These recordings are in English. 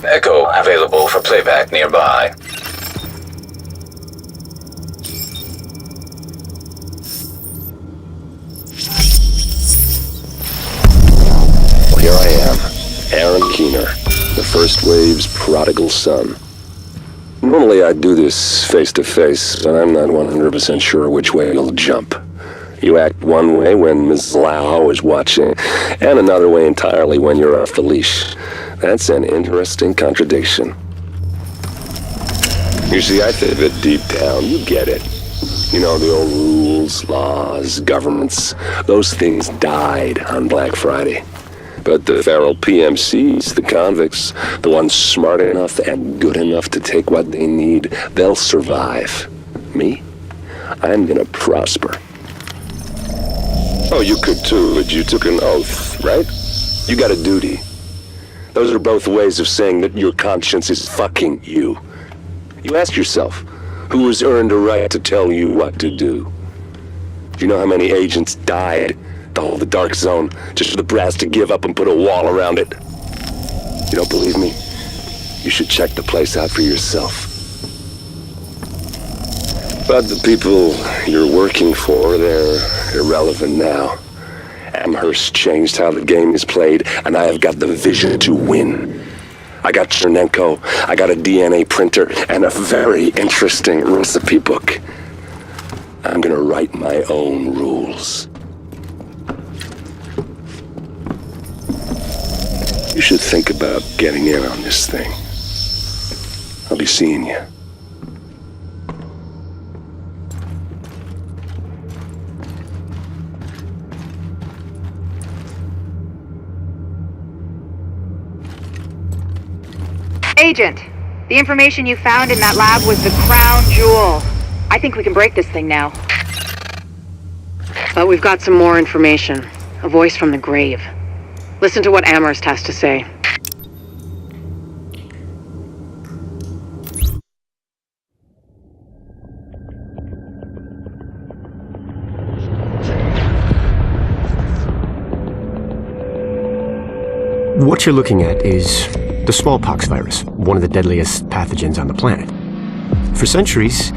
Echo available for playback nearby. Well, here I am, Aaron Keener, the First Wave's prodigal son. Normally I'd do this face-to-face, but I'm not 100% sure which way you'll jump. You act one way when Ms. Lau is watching, and another way entirely when you're off the leash. That's an interesting contradiction. You see, I think that deep down, you get it. You know, the old rules, laws, governments, those things died on Black Friday. But the feral PMCs, the convicts, the ones smart enough and good enough to take what they need, they'll survive. Me? I'm gonna prosper. Oh, you could too, but you took an oath, right? You got a duty. Those are both ways of saying that your conscience is fucking you. You ask yourself, who has earned a right to tell you what to do? Do you know how many agents died to hold the dark zone just for the brass to give up and put a wall around it? You don't believe me? You should check the place out for yourself. But the people you're working for, they're irrelevant now. Amherst changed how the game is played, and I have got the vision to win. I got Chernenko, I got a DNA printer, and a very interesting recipe book. I'm gonna write my own rules. You should think about getting in on this thing. I'll be seeing you. Agent, the information you found in that lab was the crown jewel. I think we can break this thing now. But we've got some more information. A voice from the grave. Listen to what Amherst has to say. What you're looking at is the smallpox virus, one of the deadliest pathogens on the planet. For centuries,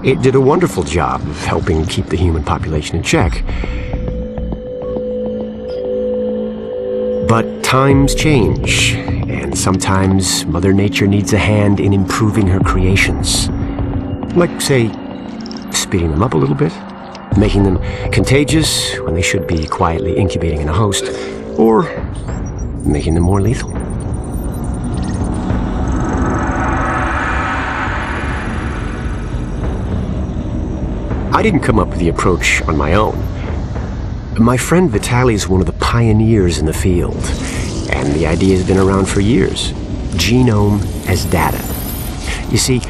it did a wonderful job of helping keep the human population in check. But times change, and sometimes Mother Nature needs a hand in improving her creations. Like, say, speeding them up a little bit, making them contagious when they should be quietly incubating in a host, or making them more lethal. I didn't come up with the approach on my own. My friend Vitaly is one of the pioneers in the field, and the idea has been around for years. Genome as data. You see,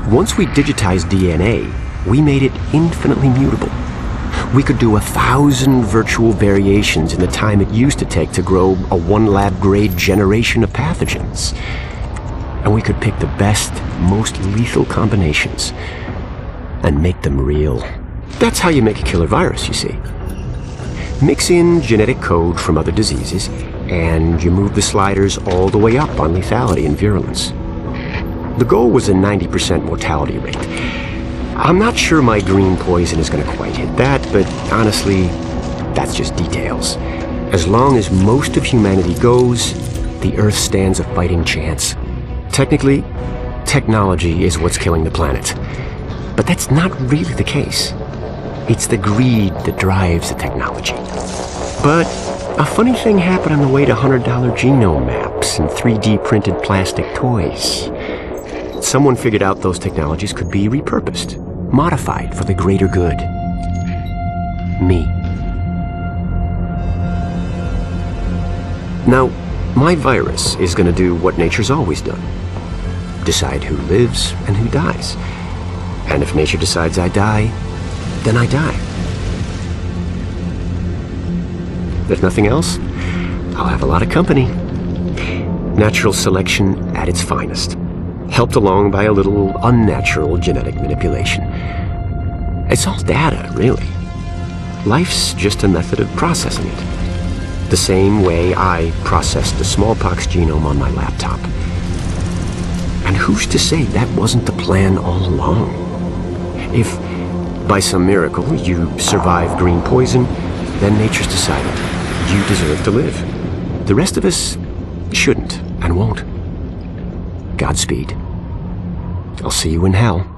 once we digitized DNA, we made it infinitely mutable. We could do 1,000 virtual variations in the time it used to take to grow a one-lab-grade generation of pathogens. And we could pick the best, most lethal combinations and make them real. That's how you make a killer virus, you see. Mix in genetic code from other diseases, and you move the sliders all the way up on lethality and virulence. The goal was a 90% mortality rate. I'm not sure my green poison is going to quite hit that, but honestly, that's just details. As long as most of humanity goes, the Earth stands a fighting chance. Technically, technology is what's killing the planet. But that's not really the case. It's the greed that drives the technology. But a funny thing happened on the way to $100 genome maps and 3D printed plastic toys. Someone figured out those technologies could be repurposed, modified for the greater good. Me. Now, my virus is going to do what nature's always done. Decide who lives and who dies. And if nature decides I die, then I die. If nothing else, I'll have a lot of company. Natural selection at its finest, helped along by a little unnatural genetic manipulation. It's all data, really. Life's just a method of processing it. The same way I processed the smallpox genome on my laptop. And who's to say that wasn't the plan all along? If, by some miracle, you survive green poison, then nature's decided you deserve to live. The rest of us shouldn't and won't. Godspeed. I'll see you in hell.